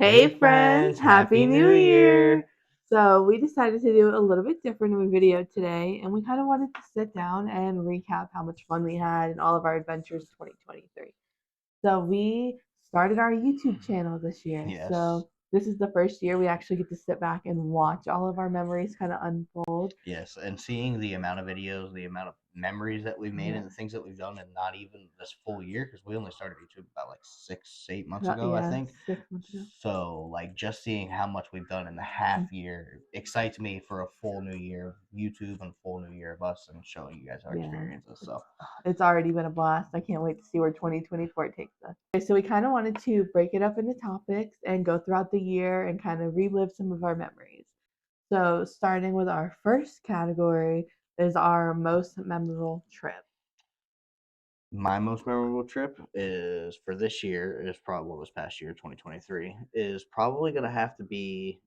Hey friends, Happy New Year! So we decided to do a little bit different of a video today, and we kind of wanted to sit down and recap how much fun we had in all of our adventures 2023. So we started our YouTube channel this year. Yes. So this is the first year we actually get to sit back and watch all of our memories kind of unfold. Yes, and seeing the amount of videos, the amount of memories that we've made, Yeah. and the things that we've done in not even this full year, because we only started YouTube about like 8 months ago, Yeah, I think. 6 months ago. So, like, just seeing how much we've done in the half year excites me for a full new year of YouTube and a full new year of us and showing you guys our experiences. So, it's already been a blast. I can't wait to see where 2024 takes us. Okay, so we kind of wanted to break it up into topics and go throughout the year and kind of relive some of our memories. So, starting with our first category is our most memorable trip. my most memorable trip is for this year, is probably this past year, 2023, is probably going to have to be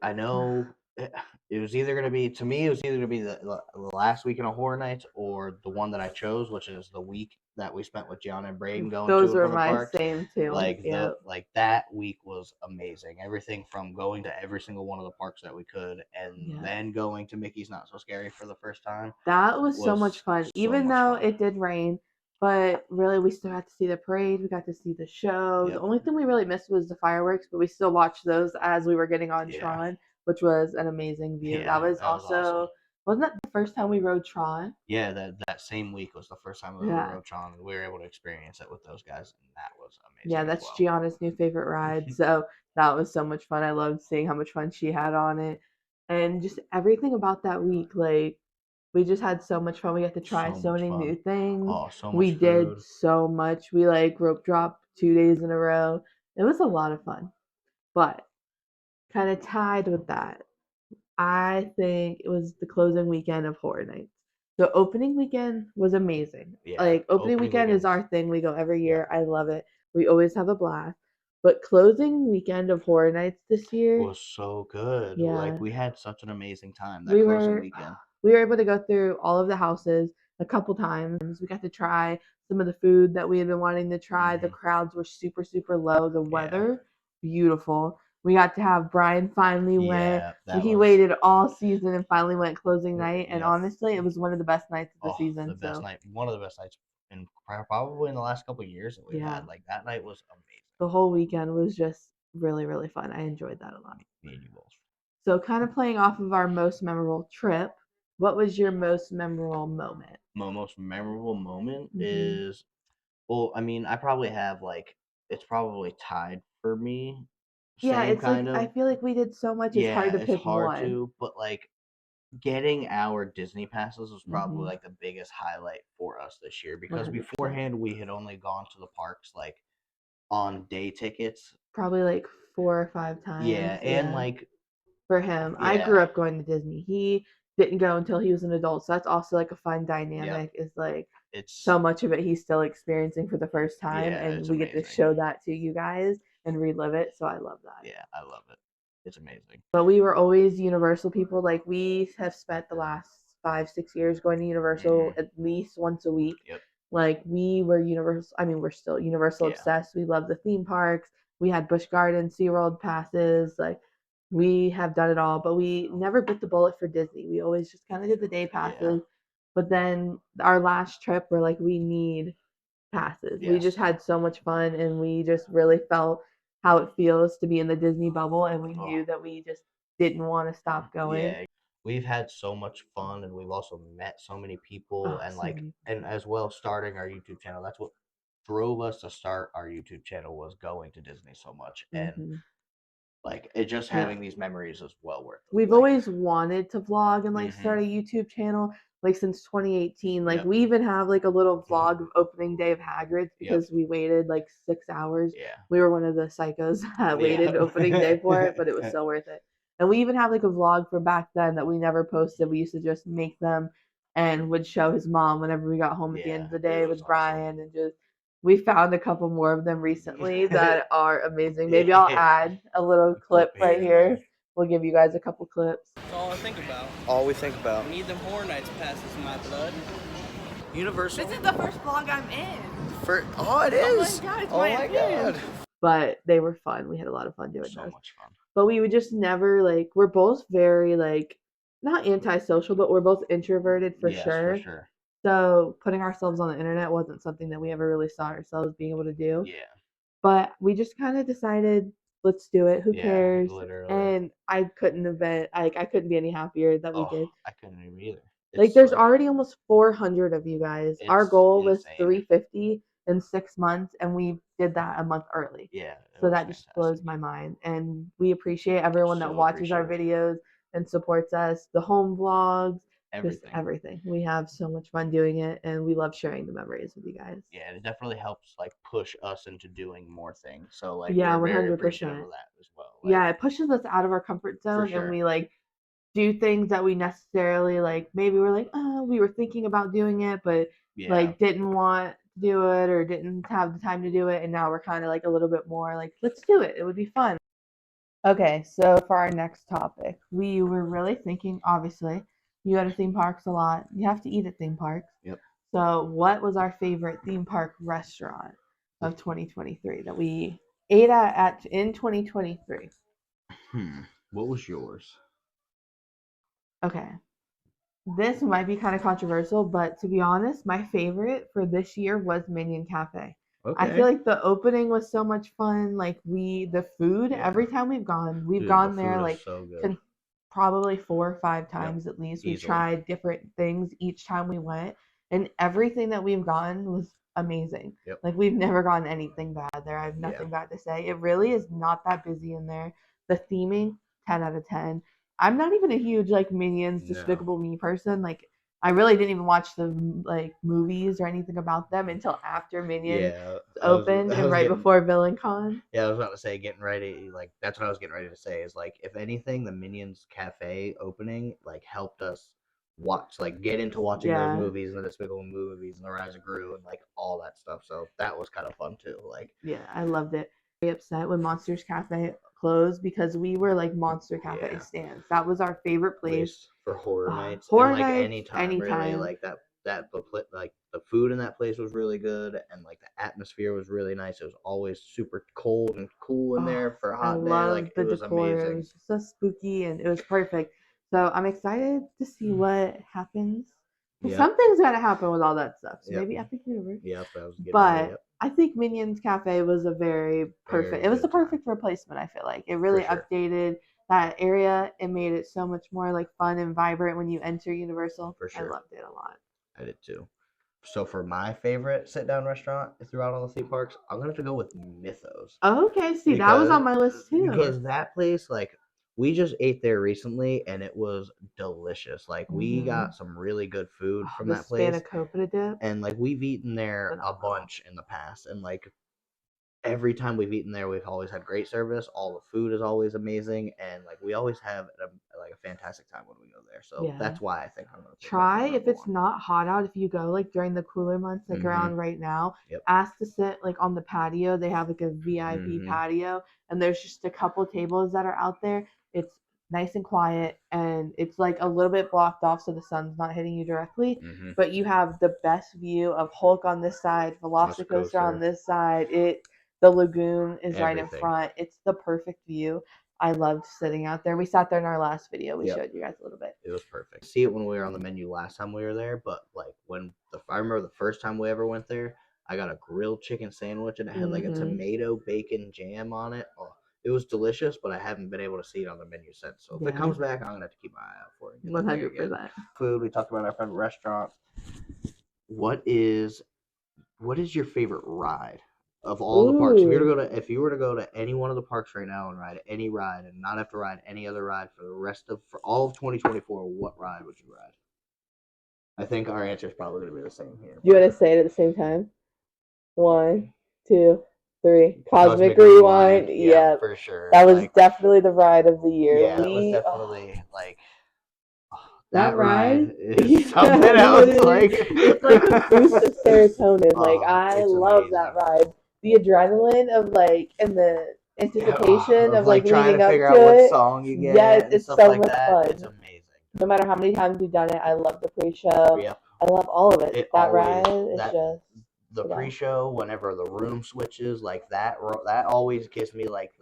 I know it was either going to be, to me, it was either going to be the last weekend of Horror Nights or the one that I chose, which is the week that we spent with Gianna and Braden going Those to were and from the my parks. same too. Like that week was amazing. Everything from going to every single one of the parks that we could, and then going to Mickey's Not So Scary for the first time. That was so much fun, even though it did rain. But really, we still got to see the parade. We got to see the show. The only thing we really missed was the fireworks, but we still watched those as we were getting on Tron, which was an amazing view. Yeah, that was also awesome. Wasn't that the first time we rode Tron? Yeah, that same week was the first time we rode Tron. We were able to experience it with those guys, and that was amazing. Yeah, that's Gianna's new favorite ride. So that was so much fun. I loved seeing how much fun she had on it, and just everything about that week, like. We just had so much fun. We got to try so many new things. Oh, so much we food. did so much. We like rope dropped 2 days in a row. It was a lot of fun. But kind of tied with that, I think it was the closing weekend of Horror Nights. The opening weekend was amazing. Yeah, like opening weekend is our thing. We go every year. I love it. We always have a blast. But closing weekend of Horror Nights this year was so good. Yeah. Like we had such an amazing time that closing weekend. We were able to go through all of the houses a couple times. We got to try some of the food that we had been wanting to try. The crowds were super, super low. The weather, beautiful. We got to have Brian finally went. He waited all season and finally went closing night. And honestly, it was one of the best nights of the season. The best night, one of the best nights in probably in the last couple of years that we've had. Like that night was amazing. The whole weekend was just really, really fun. I enjoyed that a lot. So kind of playing off of our most memorable trip, what was your most memorable moment? My most memorable moment is, well, I mean, I probably have it's probably tied for me. Yeah, it's kind of. I feel like we did so much. It's hard to pick one. But like getting our Disney passes was probably like the biggest highlight for us this year, because 100%. Beforehand we had only gone to the parks like on day tickets, probably like 4 or 5 times. Yeah, and like for him, I grew up going to Disney. He didn't go until he was an adult, so that's also like a fun dynamic. Is like it's so much of it he's still experiencing for the first time, and we get to show that to you guys and relive it. So I love that. Yeah, I love it. It's amazing. But we were always Universal people. Like we have spent the last 5-6 years going to Universal at least once a week. Like we were Universal. I mean, we're still Universal obsessed. We love the theme parks. We had Busch Gardens, SeaWorld passes. Like we have done it all, but we never bit the bullet for Disney. We always just kind of did the day passes. But then our last trip, we're like, we need passes. We just had so much fun, and we just really felt how it feels to be in the Disney bubble, and we knew that we just didn't want to stop going. Yeah, we've had so much fun, and we've also met so many people, and as well starting our YouTube channel. That's what drove us to start our YouTube channel, was going to Disney so much, and like it just having these memories is well worth it. We've always wanted to vlog and like start a YouTube channel, like since 2018. Like we even have like a little vlog of opening day of Hagrid's, because we waited like 6 hours. We were one of the psychos that waited opening day for it, but it was so worth it. And we even have like a vlog from back then that we never posted. We used to just make them and would show his mom whenever we got home at the end of the day with Brian, and just we found a couple more of them recently that are amazing. Maybe I'll add a little clip right here. We'll give you guys a couple clips. That's all I think about. All we think about. I need them Horror Nights passes in my blood. Universal. This is the first vlog I'm in. Oh, it is. Oh my god! It's my god! but they were fun. We had a lot of fun doing So those. much fun. But we would just never like. We're both very like not antisocial, but we're both introverted for sure. For sure. So putting ourselves on the internet wasn't something that we ever really saw ourselves being able to do. Yeah. But we just kind of decided, let's do it. Who cares? Literally. And I couldn't have been like I couldn't be any happier that we did. I couldn't even either. Like there's already almost 400 of you guys. Our goal was insane. 350 in 6 months, and we did that a month early. Yeah. So that just blows my mind. And we appreciate everyone that watches our videos and supports us, the home vlogs, everything. We have so much fun doing it, and we love sharing the memories with you guys. Yeah, it definitely helps like push us into doing more things. So like yeah, we're 100%. very appreciative of that as well. Like, yeah, it pushes us out of our comfort zone, and we like do things that we necessarily like. Maybe we're like, we were thinking about doing it, but like didn't want to do it or didn't have the time to do it, and now we're kind of like a little bit more like, let's do it. It would be fun. Okay, so for our next topic, we were really thinking, obviously, you go to theme parks a lot. You have to eat at theme parks. Yep. So what was our favorite theme park restaurant of 2023 that we ate at in 2023? What was yours? Okay. This might be kind of controversial, but to be honest, my favorite for this year was Minion Cafe. Okay. I feel like the opening was so much fun. Like the food, every time we've gone there like so probably 4 or 5 times at least. We've tried different things each time we went, and everything that we've gotten was amazing. Like we've never gotten anything bad there. I have nothing bad to say. It really is not that busy in there. The theming, 10 out of 10. I'm not even a huge like Minions, Despicable Me person. Like I really didn't even watch the like movies or anything about them until after Minions opened and right before VillainCon. Yeah, I was about to say getting ready. Like that's what I was getting ready to say. Is like if anything, the Minions Cafe opening like helped us get into watching those movies and the Despicable movies and the Rise of Gru and like all that stuff. So that was kind of fun too. Like I loved it. Very upset when Monsters Cafe closed because we were like Monster Cafe stands. That was our favorite place for horror nights. Horror and, like nights, anytime really. Like like the food in that place was really good and like the atmosphere was really nice. It was always super cold and cool in there for a hot day. Like it was amazing. It was so spooky and it was perfect. So I'm excited to see what happens. Something's got to happen with all that stuff. So maybe Epic Universe. But I think Minions Cafe was a very perfect. It was the perfect replacement. I feel like it really updated that area. It made it so much more like fun and vibrant when you enter Universal. For sure, I loved it a lot. I did too. So for my favorite sit-down restaurant throughout all the theme parks, I'm gonna have to go with Mythos. Okay, see, that was on my list too. Because that place, like, we just ate there recently, and it was delicious. Like, we got some really good food from that place. Spanakopita dip. And like, we've eaten there a bunch in the past, and like, every time we've eaten there, we've always had great service. All the food is always amazing, and like we always have a fantastic time when we go there. So that's why I think I'm gonna try if it's not hot out. If you go like during the cooler months, like around right now, ask to sit like on the patio. They have like a VIP patio, and there's just a couple tables that are out there. It's nice and quiet, and it's like a little bit blocked off so the sun's not hitting you directly. But you have the best view of Hulk on this side, Velocicoaster on this side. The lagoon is right in front. It's the perfect view. I loved sitting out there. We sat there in our last video. We showed you guys a little bit. It was perfect. See it when we were on the menu last time we were there, but like I remember the first time we ever went there, I got a grilled chicken sandwich and it had like a tomato bacon jam on it. Oh, it was delicious, but I haven't been able to see it on the menu since. So if it comes back, I'm gonna have to keep my eye out for it. 100%. Food. We talked about our favorite restaurant. What is your favorite ride? Of all the parks, if you were to go to any one of the parks right now and ride any ride and not have to ride any other ride for all of 2024, what ride would you ride? I think our answer is probably going to be the same here. You want to say it at the same time? 1, 2, 3. Cosmic Rewind. Yeah, for sure. That was definitely the ride of the year. Yeah, that was definitely like. That ride is something else. It's like a boost of serotonin. Like I love that ride. The adrenaline of like and the anticipation of like trying leading to up figure to out it. What song you get. Yes, it's so much fun. It's amazing. No matter how many times we've done it, I love the pre-show. I love all of it. That ride is just the pre-show, whenever the room switches, like that always gives me like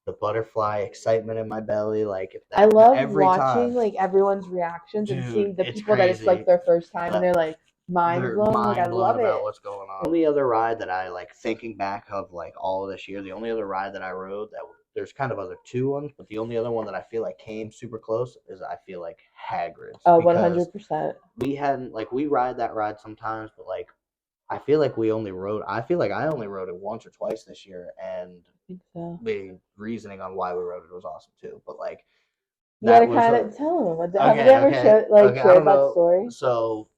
the butterfly excitement in my belly. Like if that, I love every watching time, like everyone's reactions and dude, seeing the it's people that it's like crazy. their first time and they're like mind They're blown. Like I mind blown love about it. what's going on. The only other ride that I like, thinking back of like all of this year, the only other ride that I rode that there's kind of other two ones, but the only other one that I feel like came super close is I feel like Hagrid's. Oh, because 100%. we hadn't like we ride that ride sometimes, but like I feel like I only rode it once or twice this year, and I think so. the reasoning on why we rode it was awesome too. But like You gotta kind of tell them. Have you ever shared that story? So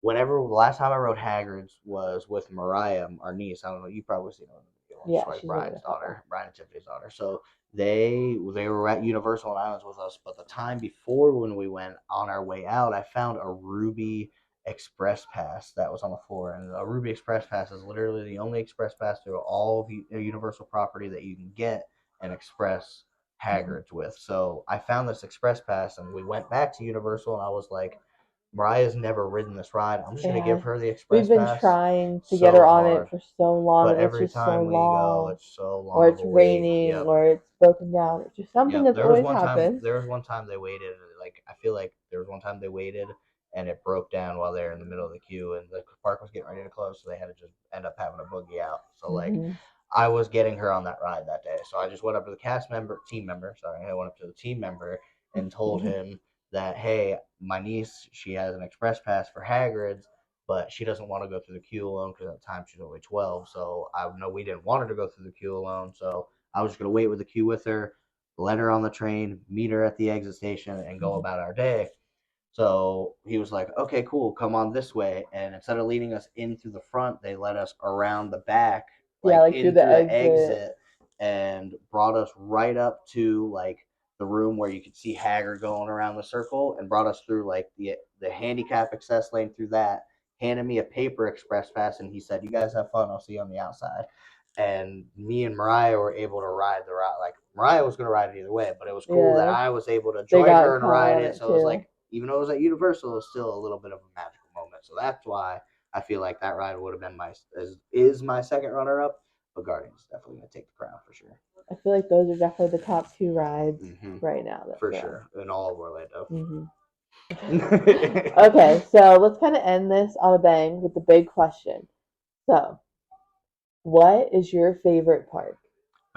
whenever the last time I rode Hagrid's was with Mariah, our niece. I don't know, you probably seen her. Yeah, like she's Brian's daughter, Brian and Tiffany's daughter. So they were at Universal Islands with us, but the time before when we went on our way out, I found a Ruby Express Pass that was on the floor, and a Ruby Express Pass is literally the only Express Pass through all of Universal property that you can get an Express Hagrid's with. So I found this Express Pass, and we went back to Universal, and I was like, Mariah's never ridden this ride. I'm just gonna give her the Express Pass. We've been trying to get her on it for so long, but and every time we go, it's so long. Or it's raining, or it's broken down. It's just something that's always happened. There was one time they waited. Like I feel like there was one time they waited, and it broke down while they were in the middle of the queue, and the park was getting ready to close, so they had to just end up having a boogie out. So like, I was getting her on that ride that day, so I just went up to the team member. I went up to the team member and told him that, hey, my niece, she has an express pass for Hagrid's, but she doesn't want to go through the queue alone because at the time she's only 12. So I know we didn't want her to go through the queue alone. So I was just going to wait with the queue with her, let her on the train, meet her at the exit station, and go about our day. So he was like, okay, cool, come on this way. And instead of leading us in through the front, they led us around the back, like in through the exit, and brought us right up to like the room where you could see Hagrid going around the circle, and brought us through like the handicap access lane through that, handed me a paper express pass, and he said, you guys have fun, I'll see you on the outside. And me and Mariah were able to ride the ride. Like Mariah was going to ride it either way, but it was cool that I was able to join her and ride it. So it was like, even though it was at Universal, it was still a little bit of a magical moment. So that's why I feel like that ride would have been my second runner up. But Guardians is definitely going to take the crown for sure. I feel like those are definitely the top two rides right now. For sure, in all of Orlando. Okay, so let's kind of end this on a bang with the big question. So, what is your favorite park?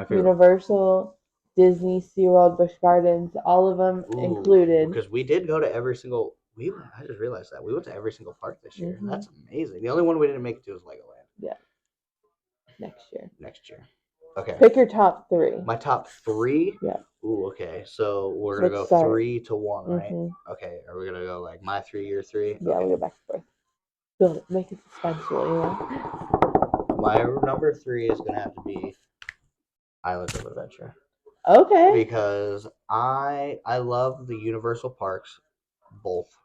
Universal, Disney, SeaWorld, Busch Gardens, all of them included. Because we did go to every single. I just realized that we went to every single park this year. That's amazing. The only one we didn't make it to was Legoland. Yeah. Next year. Okay. Pick your top three. My top three? Yeah. Ooh, okay. So we're going to go 3-1, right? Okay. Are we going to go like my 3, your 3? Yeah, we'll go back and forth. Build it. Make it suspenseful, you know? My number 3 is going to have to be Islands of Adventure. Okay. Because I love the Universal parks, both.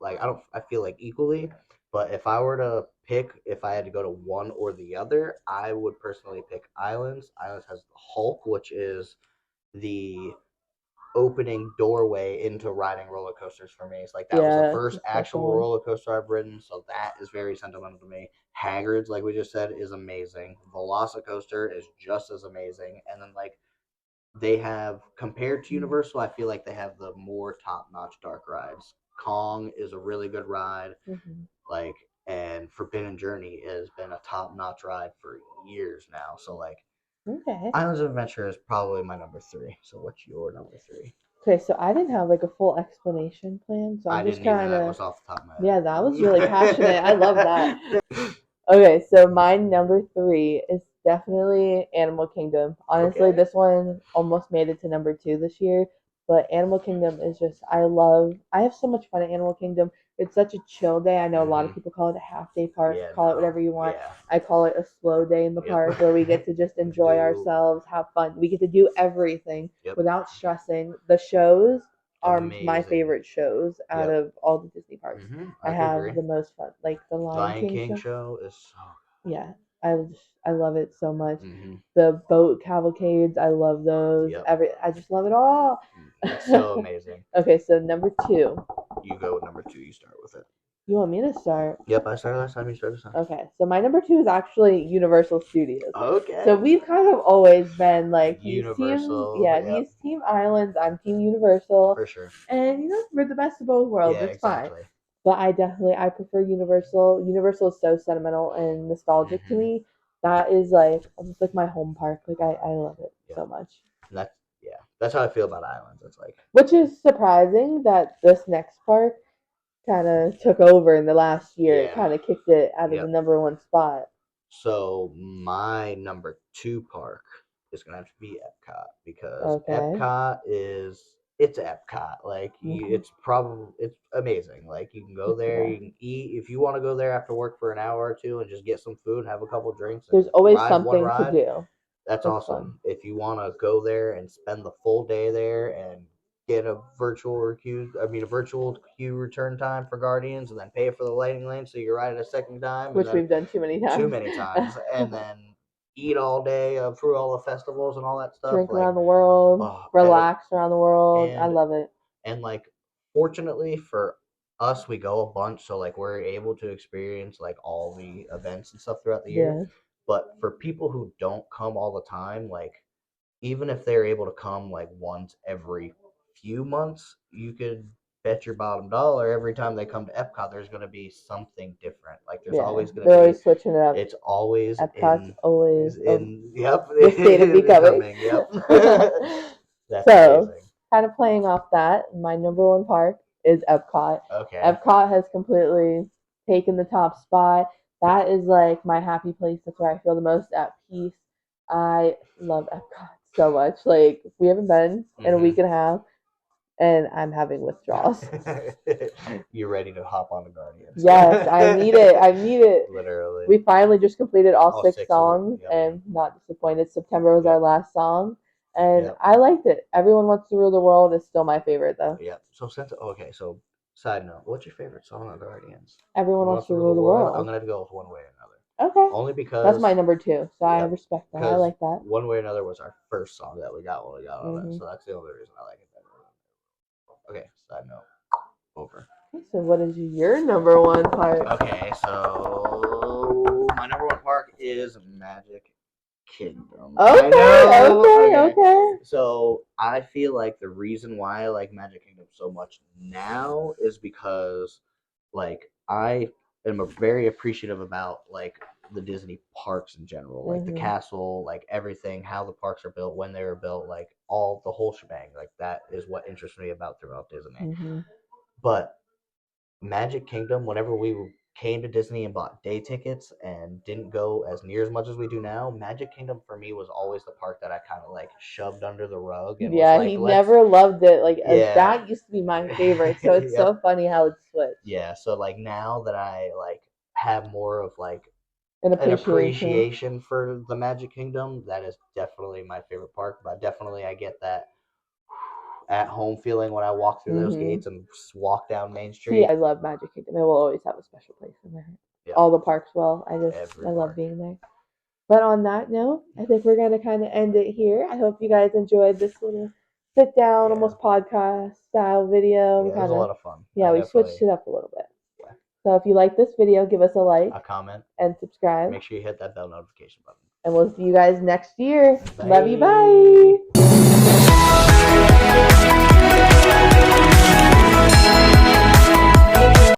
Like I feel like equally, but if I were to pick, if I had to go to one or the other, I would personally pick Islands. Islands has the Hulk, which is the opening doorway into riding roller coasters for me. It's like that was the first actual roller coaster I've ridden, so that is very sentimental to me. Hagrid's, like we just said, is amazing. Velocicoaster is just as amazing, and then like they have, compared to Universal, I feel like they have the more top-notch dark rides. Kong is a really good ride, like, and Forbidden Journey has been a top-notch ride for years now. So like, Islands of Adventure is probably my number 3. So what's your number 3? Okay, so I didn't have like a full explanation plan, so I'm just kind of. That was off the top of my head. Yeah, that was really passionate. I love that. Okay, so my number 3 is definitely Animal Kingdom. Honestly, this one almost made it to number 2 this year, but Animal Kingdom is just, I have so much fun at Animal Kingdom. It's such a chill day. I know a lot of people call it a half-day park, call it whatever you want. Yeah. I call it a slow day in the park where we get to just enjoy ourselves, have fun. We get to do everything without stressing. The shows are my favorite shows out of all the Disney parks. I have the most fun. Like the Lion King show is so good. Yeah, I love it so much. The boat cavalcades, I love those. I just love it all. It's so amazing. Okay, so number 2. You go with number 2. You start with it. You want me to start? Yep, I started last time. You started this time. Okay, so my number 2 is actually Universal Studios. Okay. So we've kind of always been like Universal. he's Team Islands, I'm Team Universal. For sure. And we're the best of both worlds. Yeah, it's exactly. fine. But I prefer Universal. Universal is so sentimental and nostalgic to me. That is like almost like my home park. Like I love it so much. That's how I feel about Islands. It's like, which is surprising that this next park kind of took over in the last year. It kind of kicked it out of the number 1 spot. So my number 2 park is gonna have to be Epcot because Epcot it's Epcot. Like it's amazing. Like you can go there, you can eat if you want to go there after work for an hour or two and just get some food, have a couple drinks. There's always something to do. That's awesome. Fun. If you want to go there and spend the full day there and get a virtual queue return time for Guardians, and then pay for the lighting lane so you ride it a second time, which we've done too many times, and then eat all day through all the festivals and all that stuff. Drink around the world, relax around the world. I love it. And like, fortunately for us, we go a bunch, so like we're able to experience like all the events and stuff throughout the year. Yeah. But for people who don't come all the time, like even if they're able to come like once every few months, you could bet your bottom dollar every time they come to Epcot, there's going to be something different. Like there's always going to be. They're always switching it up. It's always Epcot's always in. Yep. The state of becoming. Yep. That's so amazing. Kind of playing off that, my number 1 park is Epcot. Okay. Epcot has completely taken the top spot. That is like my happy place. That's where I feel the most at peace. I love Epcot so much. Like we haven't been in a week and a half, and I'm having withdrawals. You're ready to hop on the Guardians. Yes, I need it. Literally. We finally just completed all 6 songs, and not disappointed. September was our last song, and I liked it. Everyone Wants to Rule the World is still my favorite, though. Yeah. So side note, what's your favorite song on Guardians? Everyone Wants to Rule the World. I'm gonna have to go with One Way or Another. Okay. Only because that's my number 2, so I respect that. I like that. One Way or Another was our first song that we got when we got on it, so that's the only reason I like it better. Okay, side note. Over. Okay, so what is your number 1 park? Okay, so my number 1 park is Magic Kingdom. Okay. So I feel like the reason why I like Magic Kingdom so much now is because like I am very appreciative about like the Disney parks in general, like the castle, like everything, how the parks are built, when they were built, like the whole shebang. Like that is what interests me about throughout Disney. But Magic Kingdom, whenever we came to Disney and bought day tickets and didn't go as near as much as we do now, Magic Kingdom for me was always the park that I kind of like shoved under the rug. And was like, he never loved it. Like that used to be my favorite. So it's so funny how it switched. Yeah. So like now that I like have more of like an appreciation for the Magic Kingdom, that is definitely my favorite park. But definitely I get that at home feeling when I walk through those gates and walk down Main Street. See, I love Magic Kingdom. It will always have a special place in my heart. Yep. All the parks will. I love being there. But on that note, I think we're gonna kind of end it here. I hope you guys enjoyed this little sit down, almost podcast style video. Yeah, it was a lot of fun. Yeah, we switched it up a little bit. Yeah. So if you like this video, give us a like, a comment, and subscribe. Make sure you hit that bell notification button. And we'll see you guys next year. Bye. Love you. Bye.